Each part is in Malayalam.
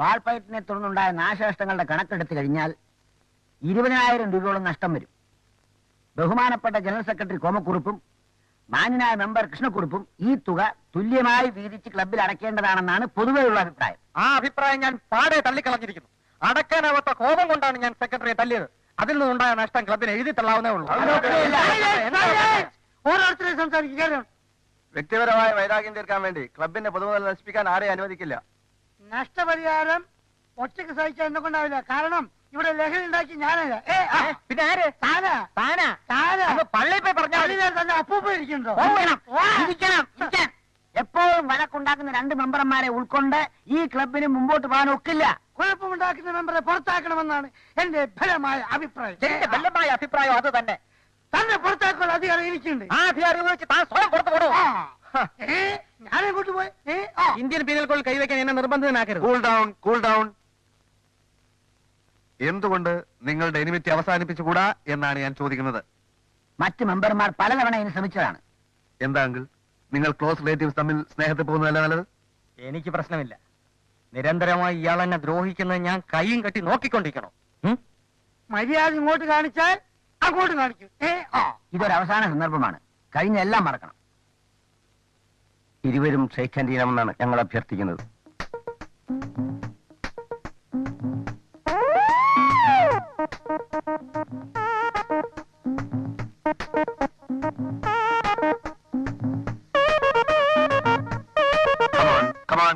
വാൾപ്പയറ്റിനെ തുടർന്നുണ്ടായ നാശനഷ്ടങ്ങളുടെ കണക്കെടുത്തു കഴിഞ്ഞാൽ 20,000 രൂപയോളം നഷ്ടം വരും. ബഹുമാനപ്പെട്ട ജനറൽ സെക്രട്ടറി കോമക്കുറുപ്പും മാന്യനായ മെമ്പർ കൃഷ്ണക്കുറുപ്പും ഈ തുക തുല്യമായി വീതിച്ച് ക്ലബിൽ അടയ്ക്കേണ്ടതാണെന്നാണ് പൊതുവെയുള്ള അഭിപ്രായം. ആ അഭിപ്രായം ഞാൻ പാടെ തള്ളിക്കളഞ്ഞിരിക്കുന്നു. അടയ്ക്കാനാവാത്ത കോപം കൊണ്ടാണ് ഞാൻ സെക്രട്ടറിയെ തല്ലിയത്. അതിൽ നിന്നുണ്ടായ നഷ്ടം ക്ലബിന് എഴുതി തള്ളാവുന്നേ ഉള്ളൂ. ഓരോരുത്തരെയും സംസാരിക്കുക. വ്യക്തിപരമായ വൈരാഗ്യം തീർക്കാൻ വേണ്ടി ക്ലബിന്റെ പൊതുമുതൽ നശിപ്പിക്കാൻ ആരെയും അനുവദിക്കില്ല. നഷ്ടപരിഹാരം ഒറ്റയ്ക്ക് സഹിക്കാൻ എന്നെ കൊണ്ടാവില്ല. കാരണം ഇവിടെ ലഹരി ഉണ്ടാക്കി ഞാനല്ല. പിന്നെ ആര്? പള്ളി പോയി പറഞ്ഞാൽ തന്നെ അപ്പൂപ്പ ഇരിക്കുന്നുണ്ടോ? എപ്പോഴും വഴക്കുണ്ടാക്കുന്ന 2 മെമ്പർമാരെ ഉൾക്കൊണ്ട് ഈ ക്ലബിന് മുമ്പോട്ട് പോകാൻ ഒക്കില്ല. കുഴപ്പമുണ്ടാക്കുന്ന മെമ്പറെ പുറത്താക്കണമെന്നാണ് എന്റെ ബലമായ അഭിപ്രായം. ബലമായ അഭിപ്രായം അത് തന്നെ. തന്നെ പുറത്താക്കാനുള്ള അധികാരം എനിക്കുണ്ട്. ആ അധികാരം ഉപയോഗിച്ച് താൻ സ്വയം പുറത്തു പോടും. ഞാനെങ്ങോട്ട് പോയി? ഇന്ത്യൻ പീനൽ കോഡിൽ കൈവയ്ക്കാൻ എന്നെ നിർബന്ധിതനാക്കരുത്. Cool down. എന്തുകൊണ്ട് നിങ്ങളുടെ എനിമിറ്റി അവസാനിപ്പിച്ചുകൂടാ എന്നാണ് ഞാൻ ചോദിക്കുന്നത്. മറ്റ് മെമ്പർമാർ പലതവണ ഇതിന് ശ്രമിച്ചതാണ്. എന്താ അങ്കിൾ, നിങ്ങൾ ക്ലോസ് റിലേറ്റീവ്സ് തമ്മിൽ സ്നേഹത്തിൽ പോകുന്നതല്ല നല്ലത്? എനിക്ക് പ്രശ്നമില്ല. നിരന്തരമായി ഇയാൾ എന്നെ ദ്രോഹിക്കുന്നത് ഞാൻ കൈയും കെട്ടി നോക്കിക്കൊണ്ടിരിക്കണം. മര്യാദ ഇങ്ങോട്ട് കാണിച്ചാൽ അങ്ങോട്ട് കാണിക്കും. ഇതൊരു അവസാന സന്ദർഭമാണ്. കഴിഞ്ഞ എല്ലാം മറക്കണം. ഇരുവരും ഷെയ്ഖ് ചെയ്യണമെന്നാണ് ഞങ്ങൾ അഭ്യർത്ഥിക്കുന്നത്.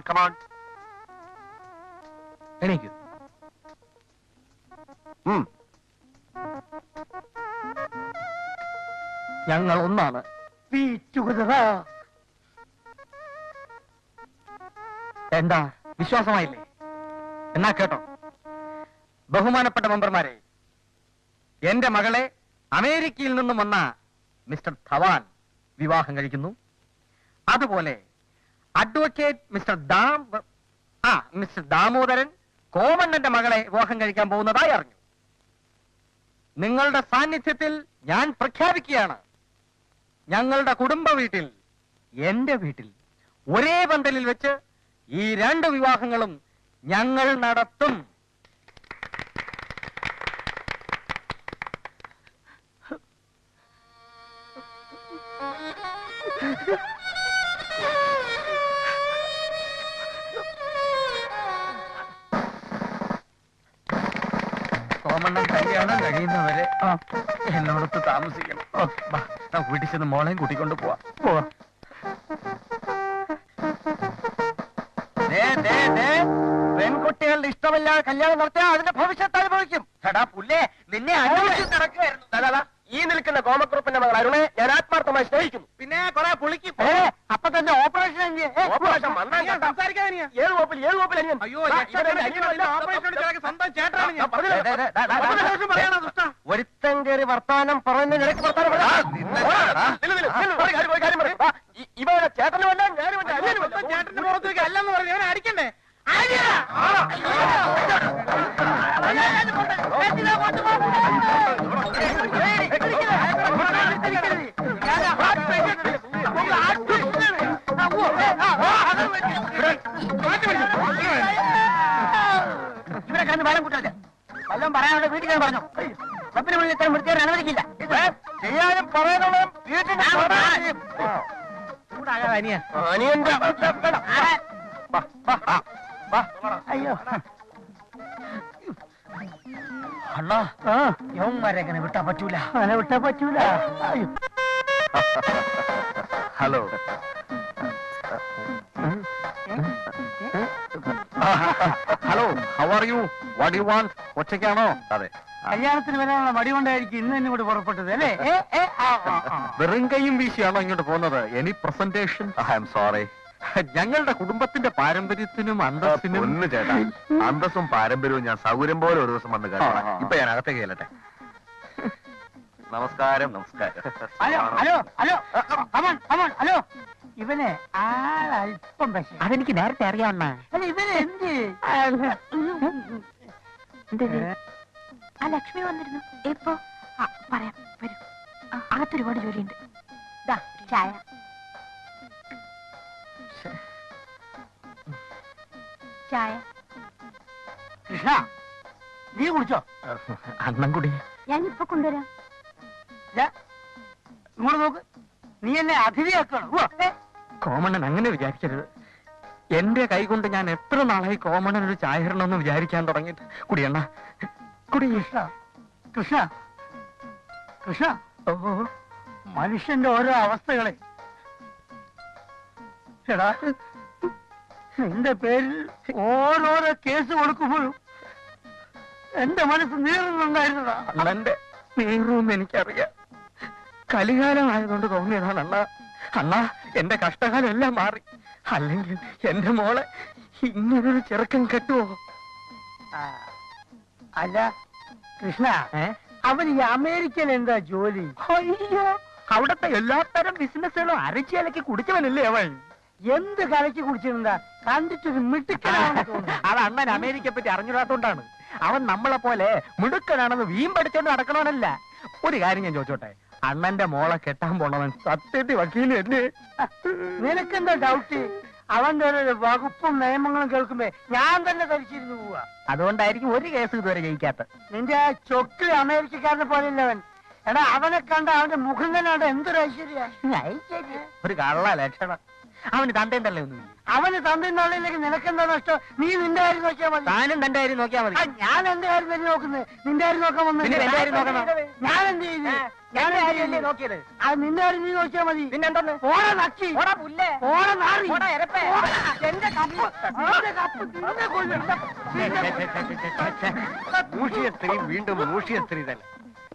Come on. എണീക്കൂ. ഞങ്ങൾ ഒന്നാണ്. എന്താ വിശ്വാസമായില്ലേ? എന്നാ കേട്ടോ, ബഹുമാനപ്പെട്ട മെമ്പർമാരെ, എന്റെ മകളെ അമേരിക്കയിൽ നിന്നും വന്ന മിസ്റ്റർ ധവാൻ വിവാഹം കഴിക്കുന്നു. അതുപോലെ അഡ്വക്കേറ്റ് മിസ്റ്റർ ദാമോദരൻ കോമണ്ണന്റെ മകളെ വിവാഹം കഴിക്കാൻ പോകുന്നതായി അറിഞ്ഞു. നിങ്ങളുടെ സാന്നിധ്യത്തിൽ ഞാൻ പ്രഖ്യാപിക്കുകയാണ്, ഞങ്ങളുടെ കുടുംബ വീട്ടിൽ, എന്റെ വീട്ടിൽ ഒരേ പന്തലിൽ വെച്ച് ഈ 2 വിവാഹങ്ങളും ഞങ്ങൾ നടത്തും. കോമണ്ണൻ കല്യാണം കഴിയുന്നവരെ എന്നോടൊത്ത് താമസിക്കണം. നമുക്ക് വീട്ടിൽ ചെന്ന് മോളെയും കൂട്ടിക്കൊണ്ട് പോവാ. പെൺകുട്ടികളുടെ ഇഷ്ടമില്ലാതെ കല്യാണം നടത്തിയാൽ അതിന്റെ ഭവിഷ്യത്ത് അനുഭവിക്കും. ചേട്ടാ പുല്ലേ, നിന്നെ അന്വേഷിച്ച് നടക്കുകയായിരുന്നു. ഈ നിൽക്കുന്ന കോമക്കുറുപ്പിന്റെ മകൾ അരുണെ ഞാൻ ആത്മാർത്ഥമായി സ്നേഹിക്കുന്നു. പിന്നെ കുറെ പുളിക്കും. അപ്പൊ തന്നെ ഓപ്പറേഷൻ സംസാരിക്കാൻ 7 കോപ്പിൽ അനിയൻ. അയ്യോ, സ്വന്തം ചേട്ടനാണ്. ഒരുത്തൻ കയറി വർത്താനം പറയുന്ന നിനക്ക് ഇവരുടെ ചേട്ടനുമല്ല ഞാനും ചേട്ടന്റെ പുറത്തേക്ക് അല്ലെന്ന് പറഞ്ഞു ഞാൻ അടിക്കണ്ടേ? ഇവരെ കണ്ട് വളം കൂട്ടരുത്. വല്ലതും പറയാനുള്ള വീട്ടിൽ ഞാൻ പറഞ്ഞു. ക്ലബിന് മുന്നിൽ ഇത്തരം വൃത്തിയാൻ അനുവദിക്കില്ല. ചെയ്യാനും പറയാനുള്ള വീട്ടിൽ അയ്യോ അണ്ണാ, യവന്മാരെ അങ്ങനെ വിട്ടാ പറ്റൂല. അയ്യോ. Hello, how are you? What you want? ഒറ്റയ്ക്കാണോ? അതെ. കല്യാണത്തിന് വരാനുള്ള മടി കൊണ്ടായിരിക്കും ഇന്ന് തന്നെ ഇവിടെ പുറപ്പെട്ടത് അല്ലേ? വെറും കൈയും വീശിയാണോ ഇങ്ങോട്ട് പോകുന്നത്? Any presentation? I am sorry. ഞങ്ങളുടെ കുടുംബത്തിന്റെ പാരമ്പര്യത്തിനും അന്തസ്സിനും. ഒന്ന് ചേട്ടാ, അന്തസ്സും പാരമ്പര്യവും ഞാൻ സൗകര്യം പോലെ ഒരു ദിവസം വന്ന് കേട്ടോ. ഇപ്പൊ ഞാൻ അകത്തേക്ക് ചെല്ലട്ടെ. നമസ്കാരം. ഹലോ ഇവനെ ആളല്പം പക്ഷേ അതെനിക്ക് നേരത്തെ അറിയാവുന്ന. ഇവനെ എന്ത് ആ ലക്ഷ്മി വന്നിരുന്നു. എപ്പോ? പറയാം, വരൂ. അകത്തൊരുപാട് ജോലിയുണ്ട്. ചായ. ചായ. കൃഷ്ണ നീ കുടിച്ചോ? അണ്ണം കൂടി. ഞാൻ ഇപ്പൊ കൊണ്ടുവരാം. ഇങ്ങോട്ട് നോക്ക്, നീ എന്നെ അതിഥിയാക്കണം. കോമണ്ണൻ അങ്ങനെ വിചാരിക്കരുത്. എന്റെ കൈ കൊണ്ട് ഞാൻ എത്ര നാളായി കോമണ്ണൻ ഒരു ചായ ഇടണമെന്ന് വിചാരിക്കാൻ തുടങ്ങിയിട്ട്. കുടിയണ്ണ കുടി. കൃഷ്ണ കൃഷ്ണ കൃഷ്ണ, ഓ മനുഷ്യന്റെ ഓരോ അവസ്ഥകളെ എടാ, നിന്റെ പേരിൽ ഓരോരോ കേസ് കൊടുക്കുമ്പോഴും എന്റെ മനസ്സ് നീറുന്നുണ്ടായിരുന്നതാ. അണ്ണന്റെ നീറും എനിക്കറിയാം. കലികാലമായതുകൊണ്ട് തോന്നിയതാണ് അണ്ണ. അണ്ണ, എന്റെ കഷ്ടകാലം എല്ലാം മാറി. അല്ലെങ്കിൽ എന്റെ മോളെ ഇങ്ങനൊരു ചെറുക്കൻ കെട്ടുവോ? അല്ല കൃഷ്ണ, അവൻ ഈ അമേരിക്കയിൽ എന്താ ജോലി? അയ്യോ, അവിടത്തെ എല്ലാത്തരം ബിസിനസ്സുകളും അരച്ചിലക്കി കുടിച്ചവനല്ലേ അവൻ. എന്ത് കലക്കി കുടിച്ചിരുന്നാ? കണ്ടിട്ടൊരു മിടുക്കനാണെന്ന് തോന്നുന്നു. അത് അണ്ണൻ അമേരിക്കയെ പറ്റി അറിഞ്ഞിടാത്തോണ്ടാണ്. അവൻ നമ്മളെ പോലെ മിടുക്കനാണെന്ന് വീമ്പടിച്ചോണ്ട് നടക്കണവനല്ല. ഒരു കാര്യം ഞാൻ ചോദിച്ചോട്ടെ, അണ്ണന്റെ മോളെ കെട്ടാൻ പോണവൻ സത്യത്തിൽ വക്കീല് തന്നെ. നിനക്കെന്താ ഡൗട്ട്? അവന്റെ ഒരു വകുപ്പും നിയമങ്ങളും കേൾക്കുമ്പോ ഞാൻ തന്നെ ധരിച്ചിരുന്നു പോവാ. അതുകൊണ്ടായിരിക്കും ഒരു കേസ് ഇതുവരെ ജയിക്കാത്ത. നിന്റെ ആ ചൊക്കിൽ അമേരിക്കക്കാരനെ പോലെയല്ല അവൻ. എടാ, അവനെ കണ്ട അവന്റെ മുഖം തന്നെ അവിടെ എന്തൊരു ഐശ്വര്യ. ഒരു കള്ള ലക്ഷണം. അവന് തന്തയും തള്ളേ ഒന്നുമില്ല. അവന് തന്തയും തള്ളയിലേക്ക് നിനക്കെന്താ നഷ്ടം? നീ നിന്റെ കാര്യം നോക്കിയാൽ മതി. താനും തന്റെ കാര്യം നോക്കിയാൽ മതി. ഞാൻ എന്റെ കാര്യം തന്നെ നോക്കുന്നത്, നിന്റെ കാര്യം നോക്കാൻ വന്നു. പിന്നെ എന്റെ കാര്യം നോക്കണം. ഞാൻ എന്ത് ചെയ്തു? ഞാൻ കാര്യമല്ലേ നോക്കിയത്? അത് നിന്റെ കാര്യം നീ നോക്കിയാൽ മതി. പിന്നെന്താന്ന്? ഓടെ നക്കി, ഓടെ നാറി, എന്റെ കപ്പ്, നിന്റെ കപ്പ് നിന്നെ കൊല്ലും. മൂഷിയ സ്ത്രീ വീണ്ടും മൂഷിയ സ്ത്രീ തന്നെ.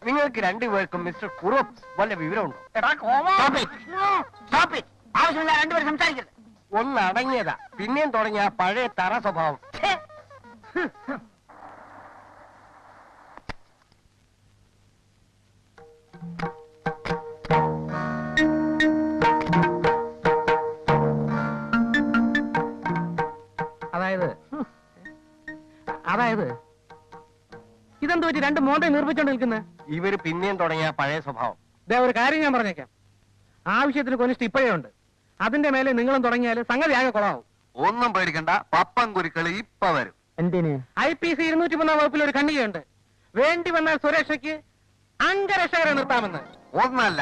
നിങ്ങൾക്ക് രണ്ടുപേർക്കും മിസ്റ്റർ കുറോപ്പ് വല്ല വിവരമുണ്ടോ? ആവശ്യമില്ല, രണ്ടുപേരും സംസാരിക്കരുത്. ഒന്ന് അടങ്ങിയതാ, പിന്നെയും തുടങ്ങിയ ആ പഴയ തറ സ്വഭാവം. അതായത് ഇതെന്ത് പറ്റി രണ്ട് മോന്തെ നിർമ്മിച്ചോണ്ട് നിൽക്കുന്നത്? ഇവര് പിന്നെയും തുടങ്ങിയ പഴയ സ്വഭാവം. ഒരു കാര്യം ഞാൻ പറഞ്ഞേക്കാം, ആവശ്യത്തിന് കൊനിഷ്ഠ ഇപ്പോഴേ ഉണ്ട്. അതിന്റെ മേലെ നിങ്ങളും തുടങ്ങിയാൽ സംഗതി ആകെ കൊളാവും. ഒന്നും പേടിക്കണ്ട, പപ്പൻ കുരുക്കളി ഇപ്പൊ വരും. എന്തിന്? IPC 203 വകുപ്പിൽ ഒരു ഖണ്ഡികയുണ്ട്, വേണ്ടി വന്നാൽ സുരക്ഷയ്ക്ക് അംഗരക്ഷകരെ നിർത്താമെന്ന്. ഒന്നല്ല,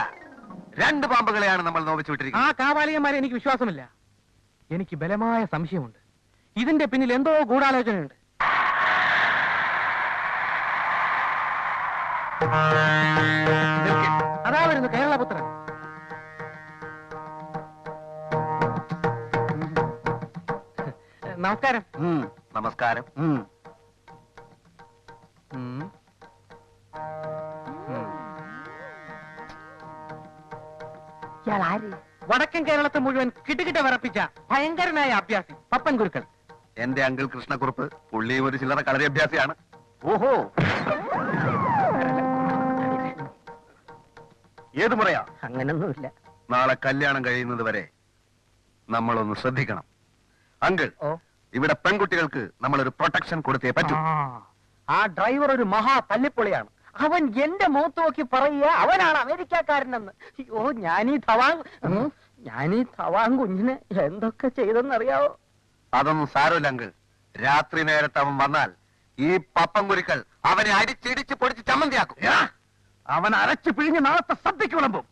രണ്ട് പാമ്പുകളെയാണ് നമ്മൾ നോവിച്ചു ആ വിട്ടിരിക്കുന്നത്. കാപാലികന്മാരെ എനിക്ക് വിശ്വാസമില്ല. എനിക്ക് ബലമായ സംശയമുണ്ട്, ഇതിന്റെ പിന്നിൽ എന്തോ ഗൂഢാലോചനയുണ്ട്. അതാ വരുന്നു കേരളപുത്രൻ. നമസ്കാരം. നമസ്കാരം. ഇയാൾ ആര്? വടക്കൻ കേരളത്തെ മുഴുവൻ കിട്ടുകിട്ട വിറപ്പിച്ച ഭയങ്കരനായ അഭ്യാസി പപ്പൻ ഗുരുക്കൾ. എന്റെ അങ്കിൾ കൃഷ്ണക്കുറുപ്പ്, പുള്ളിയും ഒരു ചില്ലറ കളരി അഭ്യാസിയാണ്. ഓഹോ, ഏത് മുറയാ? അങ്ങനൊന്നുമില്ല. നാളെ കല്യാണം കഴിയുന്നത് വരെ നമ്മളൊന്ന് ശ്രദ്ധിക്കണം. അങ്കിൾ, ഇവിടെ പെൺകുട്ടികൾക്ക് നമ്മളൊരു പ്രൊട്ടക്ഷൻ കൊടുത്തേ പറ്റൂ. ആ ഡ്രൈവർ ഒരു മഹാ തല്ലിപ്പൊളിയാണ്. അവൻ എന്റെ മുഖത്ത് നോക്കി പറയുക അവനാണ് അമേരിക്കക്കാരനെന്ന്. അയ്യോ, ഞാനീ തവാൻ കുഞ്ഞിനെ എന്തൊക്കെ ചെയ്തെന്നറിയാവോ? അതൊന്നും സാരമില്ല അങ്കിൾ. രാത്രി നേരത്ത് അവൻ വന്നാൽ ഈ പപ്പൻ കുരുക്കൾ അവനെ അടിച്ചിടിച്ച് പൊടിച്ച് ചമ്മന്തിയാക്കും. അവൻ അരച്ചു പിഴിഞ്ഞ് നാളത്തെ സദ്യക്ക് വിളമ്പും.